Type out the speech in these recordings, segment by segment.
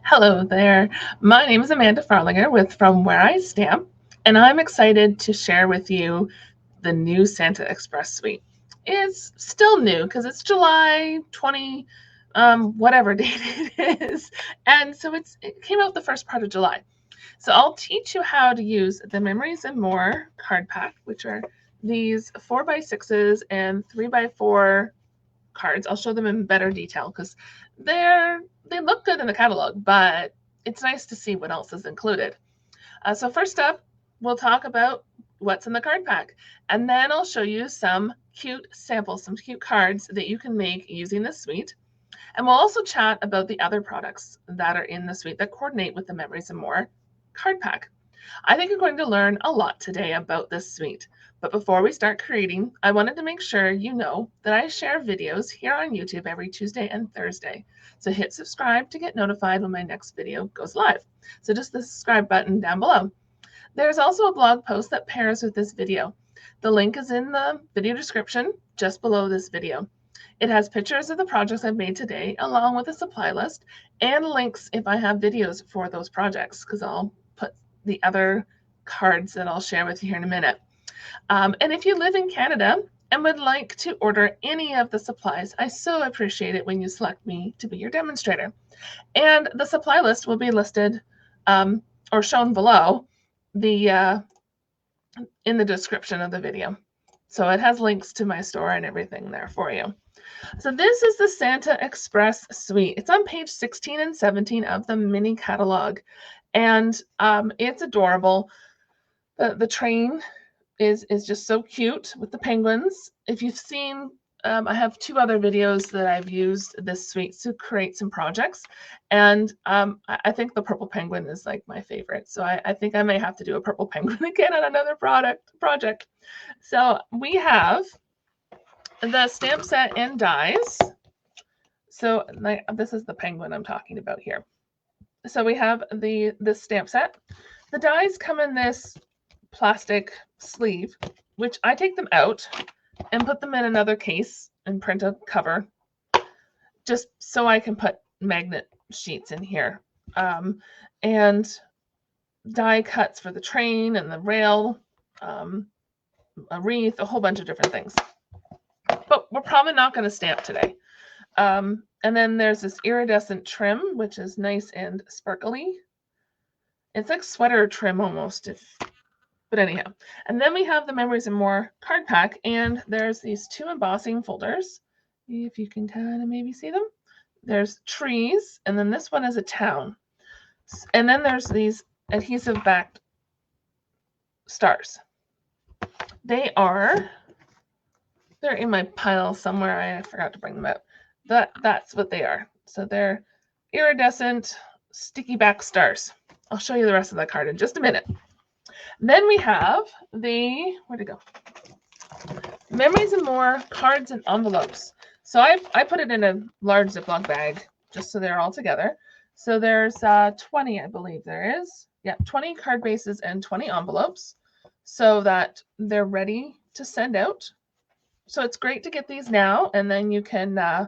Hello there. My name is Amanda Farlinger with From Where I Stamp, and I'm excited to share with you the new Santa Express suite. It's still new because it's July 20, whatever date it is. And so it came out the first part of July. So I'll teach you how to use the Memories and More card pack, which are these 4x6s and 3x4 cards. I'll show them in better detail because they look good in the catalog, but it's nice to see what else is included. So first up, we'll talk about what's in the card pack, and then I'll show you some cute samples, some cute cards that you can make using this suite. And we'll also chat about the other products that are in the suite that coordinate with the Memories and More card pack. I think you're going to learn a lot today about this suite. But before we start creating, I wanted to make sure you know that I share videos here on YouTube every Tuesday and Thursday. So hit subscribe to get notified when my next video goes live. So just the subscribe button down below. There's also a blog post that pairs with this video. The link is in the video description just below this video. It has pictures of the projects I've made today, along with a supply list and links if I have videos for those projects, because I'll put the other cards that I'll share with you here in a minute. And if you live in Canada and would like to order any of the supplies, I so appreciate it when you select me to be your demonstrator. And the supply list will be listed or shown below the in the description of the video. So it has links to my store and everything there for you. So this is the Santa Express suite. It's on page 16 and 17 of the mini catalog, and it's adorable. The train is just so cute with the penguins. If you've seen, I have two other videos that I've used this suite to create some projects, and I think the purple penguin is like my favorite. So I think I may have to do a purple penguin again on another project. So we have the stamp set and dies. So this is the penguin I'm talking about here. So we have the stamp set. The dies come in this plastic sleeve, which I take them out and put them in another case and print a cover just so I can put magnet sheets in here. And die cuts for the train and the rail, a wreath, a whole bunch of different things. But we're probably not going to stamp today. And then there's this iridescent trim, which is nice and sparkly. It's like sweater trim almost, but anyhow. And then we have the Memories and More card pack, and there's these two embossing folders. If you can kind of maybe see them. There's trees, and then this one is a town. And then there's these adhesive backed stars. They're in my pile somewhere. I forgot to bring them out. That's what they are. So they're iridescent sticky back stars. I'll show you the rest of that card in just a minute. Then we have where'd it go? Memories and More cards and envelopes. So I put it in a large Ziploc bag just so they're all together. So there's 20, I believe there is. Yeah, 20 card bases and 20 envelopes so that they're ready to send out. So it's great to get these now, and then you can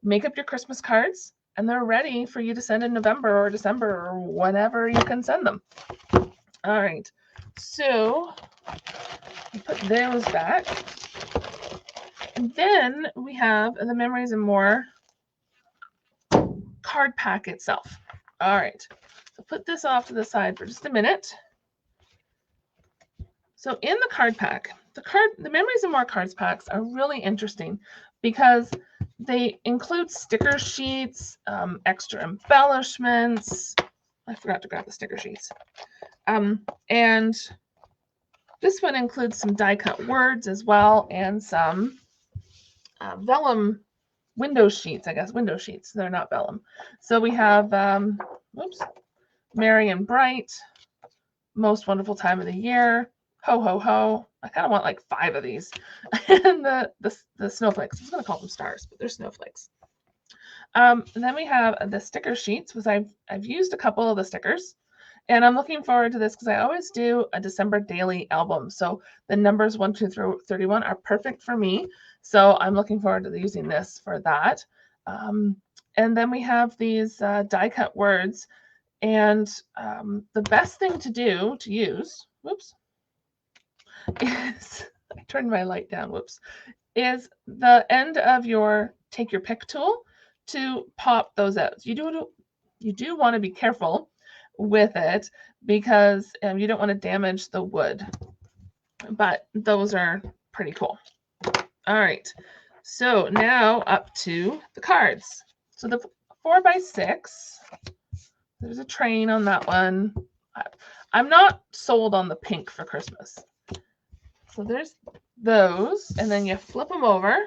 make up your Christmas cards, and they're ready for you to send in November or December or whenever you can send them. All right, so put those back. And then we have the Memories and More card pack itself. All right, so put this off to the side for just a minute. So in the card pack, the Memories and More cards packs are really interesting because they include sticker sheets, extra embellishments. I forgot to grab the sticker sheets. And this one includes some die cut words as well, and some vellum window sheets, I guess, window sheets. They're not vellum. So we have, Merry and Bright, Most Wonderful Time of the Year, Ho, Ho, Ho. I kind of want like 5 of these. And the snowflakes. I was going to call them stars, but they're snowflakes. And then we have the sticker sheets, because I've used a couple of the stickers. And I'm looking forward to this because I always do a December daily album. So the numbers 1 through 31 are perfect for me. So I'm looking forward to using this for that. And then we have these die cut words. And the best thing to use, whoops, is, I turned my light down, whoops, is the end of your take your pick tool to pop those out. You do want to be careful with it because you don't want to damage the wood, but those are pretty cool. All right, so now up to the cards. So the 4x6, there's a train on that one. I'm not sold on the pink for Christmas. So there's those, and then you flip them over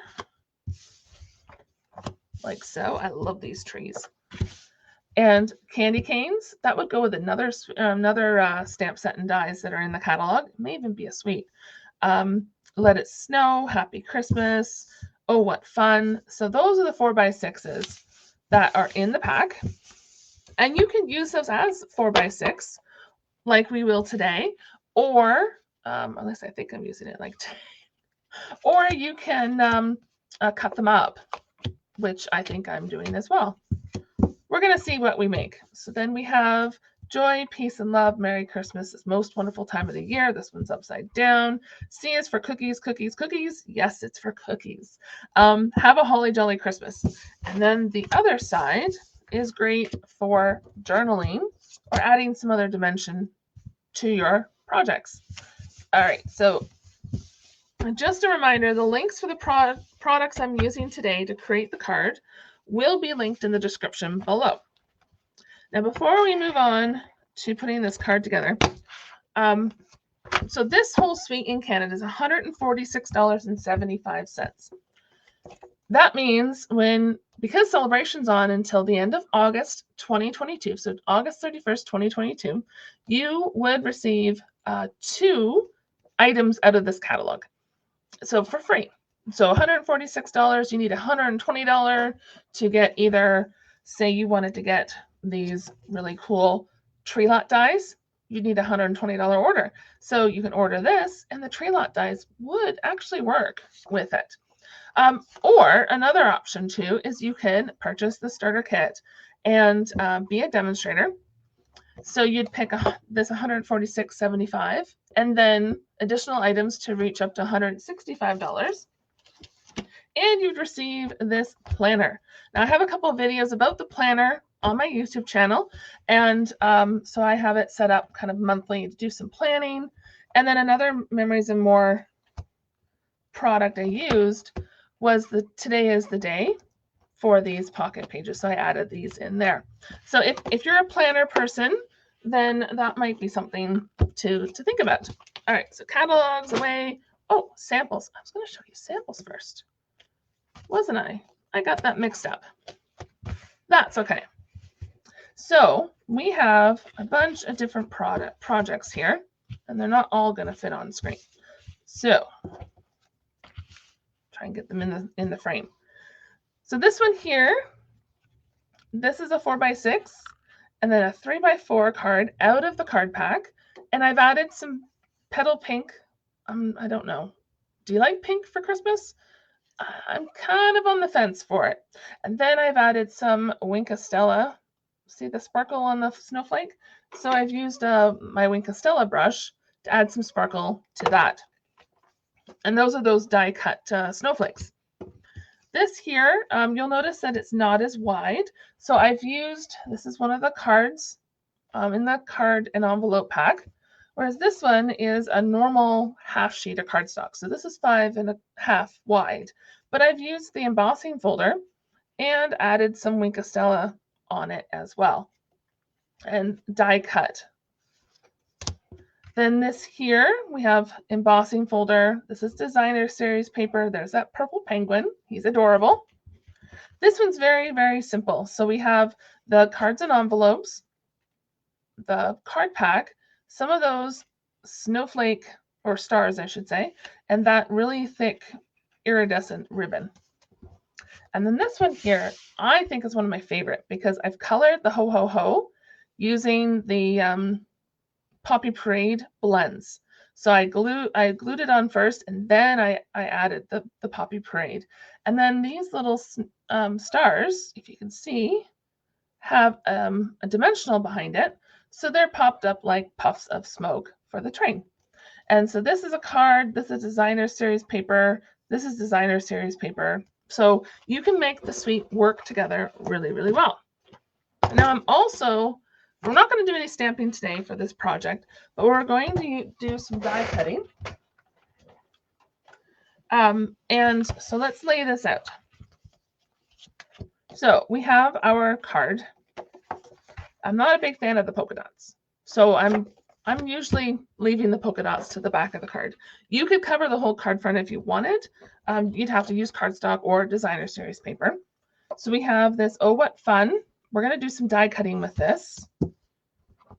like so. I love these trees. And candy canes, that would go with another stamp set and dies that are in the catalog. It may even be a suite. Let It Snow, Happy Christmas, Oh What Fun. So those are the 4x6s that are in the pack. And you can use those as 4x6 like we will today, or at least I think I'm using it like today, or you can cut them up, which I think I'm doing as well. We're going to see what we make. So then we have Joy, Peace, and Love, Merry Christmas, this most wonderful time of the year. This one's upside down. C is for cookies, cookies, cookies. Yes, it's for cookies. Have a holly jolly Christmas. And then the other side is great for journaling or adding some other dimension to your projects. All right, so just a reminder, the links for the products I'm using today to create the card will be linked in the description below. Now, before we move on to putting this card together, so this whole suite in Canada is $146.75. That means because celebration's on until the end of August 2022, so August 31st, 2022, you would receive 2 items out of this catalog. So for free. So $146, you need $120 to get either, say you wanted to get these really cool tree lot dies, you need a $120 order. So you can order this and the tree lot dies would actually work with it. Or another option too is you can purchase the starter kit and be a demonstrator. So you'd pick this $146.75 and then additional items to reach up to $165. And you'd receive this planner. Now I have a couple of videos about the planner on my YouTube channel. And so I have it set up kind of monthly to do some planning. And then another Memories and More product I used was the Today is the Day for these pocket pages. So I added these in there. So if you're a planner person, then that might be something to think about. All right, so catalogs away. Oh, samples. I was going to show you samples first, wasn't I? I got that mixed up. That's okay. So we have a bunch of different projects here, and they're not all going to fit on screen. So try and get them in the frame. So this one here, this is a 4x6 and then a 3x4 card out of the card pack. And I've added some petal pink. I don't know. Do you like pink for Christmas? I'm kind of on the fence for it. And then I've added some Wink Stella. See the sparkle on the snowflake? So I've used my Wink Stella brush to add some sparkle to that. And those are those die cut snowflakes. This here, you'll notice that it's not as wide. So I've used, this is one of the cards in the card and envelope pack, whereas this one is a normal half sheet of cardstock. So this is 5.5 wide, but I've used the embossing folder and added some Wink Stella on it as well and die cut. Then this here, we have embossing folder. This is designer series paper. There's that purple penguin. He's adorable. This one's very, very simple. So we have the cards and envelopes, the card pack, some of those snowflake or stars, I should say, and that really thick iridescent ribbon. And then this one here, I think is one of my favorite because I've colored the ho ho ho using the Poppy Parade blends. So I glued it on first, and then I added the Poppy Parade. And then these little stars, if you can see, have a dimensional behind it. So they're popped up like puffs of smoke for the train. And so this is a card, this is designer series paper, this is designer series paper. So you can make the suite work together really, really well. Now we're not going to do any stamping today for this project, but we're going to do some die cutting. And so let's lay this out. So we have our card. I'm not a big fan of the polka dots, so I'm usually leaving the polka dots to the back of the card. You could cover the whole card front if you wanted. You'd have to use cardstock or designer series paper. So we have this Oh What Fun. We're going to do some die cutting with this.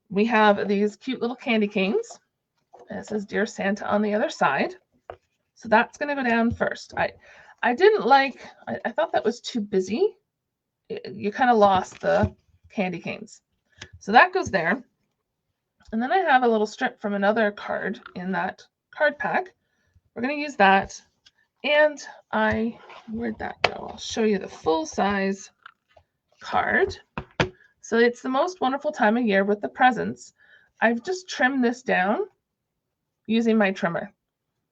We have these cute little candy canes. And it says Dear Santa on the other side. So that's going to go down first. I didn't like, I thought that was too busy. You kind of lost the candy canes. So that goes there. And then I have a little strip from another card in that card pack. We're going to use that. And where'd that go? I'll show you the full size card. So it's the most wonderful time of year with the presents. I've just trimmed this down using my trimmer.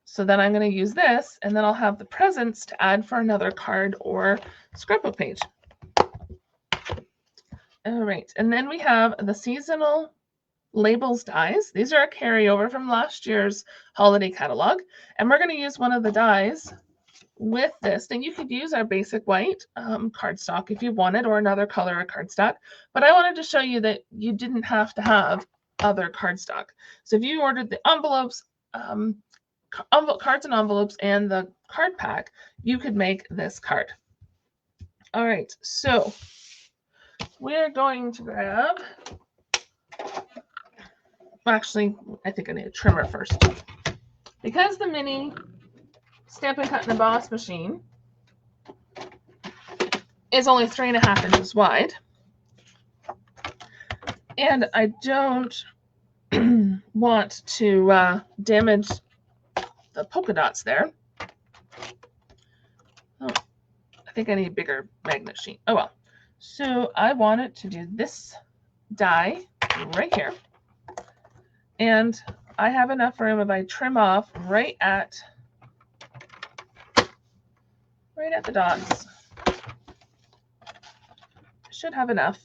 So then I'm going to use this, and then I'll have the presents to add for another card or scrapbook page. All right, and then we have the seasonal labels dies. These are a carryover from last year's holiday catalog, and we're going to use one of the dies with this. And you could use our basic white cardstock if you wanted, or another color of cardstock, but I wanted to show you that you didn't have to have other cardstock. So if you ordered the envelopes, cards and envelopes, and the card pack, you could make this card. All right, so we're going to grab, actually, I think I need a trimmer first. Because the mini Stampin' Cut and Emboss machine is only 3.5 inches wide, and I don't want to damage the polka dots there. Oh, I think I need a bigger magnet sheet. Oh well. So I wanted to do this die right here. And I have enough room if I trim off right at the dots. I should have enough.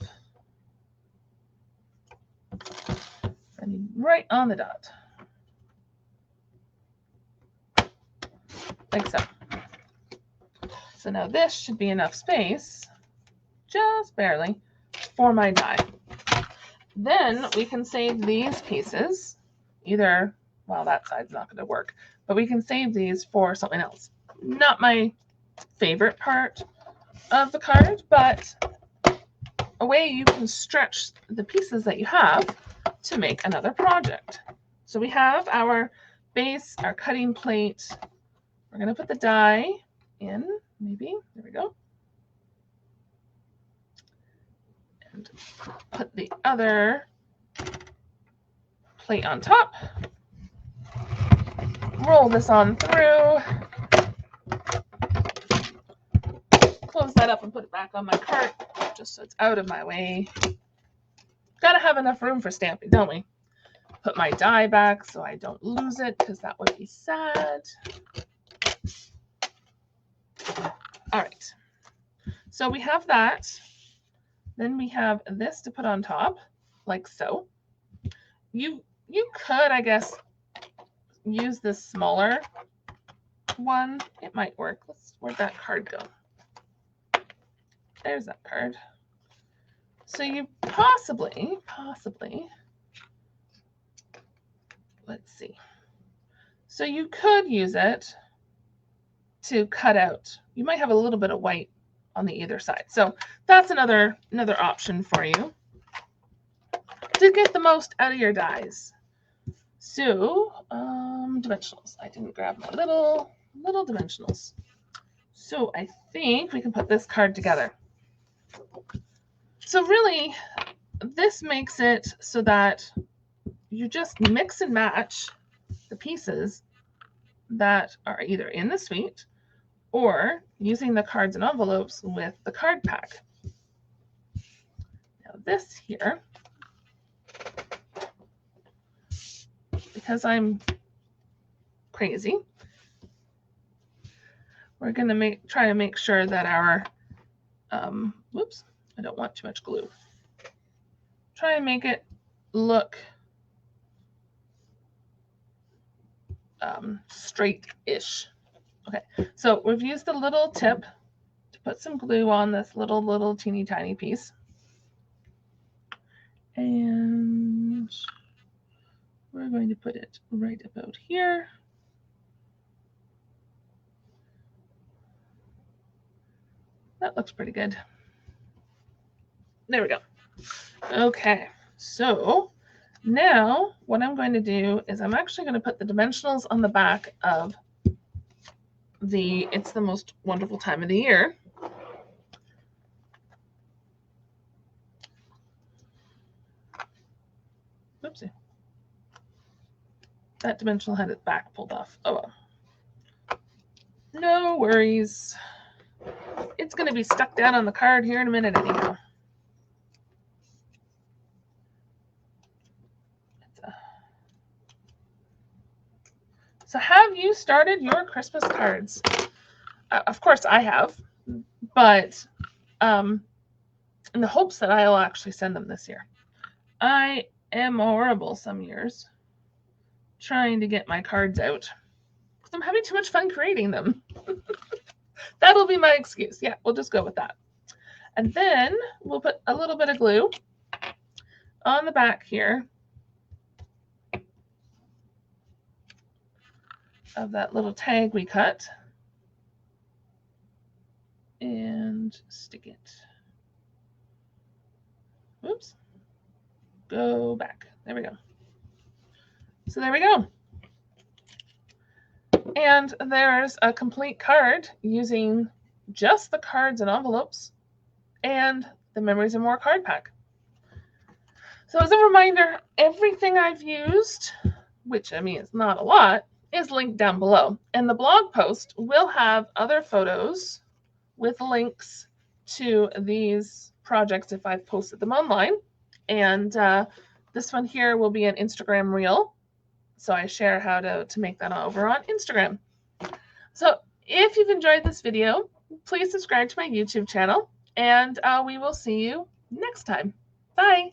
I need right on the dot. Like so. So now this should be enough space, just barely, for my die. Then we can save these pieces, either, well, that side's not going to work, but we can save these for something else. Not my favorite part of the card, but a way you can stretch the pieces that you have to make another project. So we have our base, our cutting plate. We're going to put the die in, maybe. There we go. And put the other plate on top. Roll this on through. Close that up and put it back on my cart, just so it's out of my way. Gotta have enough room for stamping, don't we? Put my die back so I don't lose it, because that would be sad. All right, so we have that. Then we have this to put on top, like so. You could, I guess, use this smaller one. It might work. Where'd that card go? There's that card. So you possibly, let's see. So you could use it to cut out. You might have a little bit of white on the either side. So that's another option for you to get the most out of your dies. So dimensionals. I didn't grab my little dimensionals. So I think we can put this card together. So really, this makes it so that you just mix and match the pieces that are either in the suite or using the cards and envelopes with the card pack. Now this here, because I'm crazy, we're going to try to make sure that our, whoops, I don't want too much glue. Try and make it look straight-ish. Okay, so we've used a little tip to put some glue on this little teeny tiny piece. And we're going to put it right about here. That looks pretty good. There we go. Okay, so now what I'm going to do is I'm actually going to put the dimensionals on the back of the It's the Most Wonderful Time of the Year. Oopsie. That dimensional had its back pulled off. Oh well. No worries. It's going to be stuck down on the card here in a minute anyhow. So have you started your Christmas cards? Of course I have, but in the hopes that I'll actually send them this year. I am horrible some years trying to get my cards out because I'm having too much fun creating them. That'll be my excuse. Yeah, we'll just go with that. And then we'll put a little bit of glue on the back here of that little tag we cut and stick it. Oops. Go back. There we go. So there we go. And there's a complete card using just the cards and envelopes and the Memories and More card pack. So as a reminder, everything I've used, which I mean is not a lot, is linked down below. And the blog post will have other photos with links to these projects if I've posted them online. And this one here will be an Instagram reel. So I share how to make that over on Instagram. So if you've enjoyed this video, please subscribe to my YouTube channel, and we will see you next time. Bye.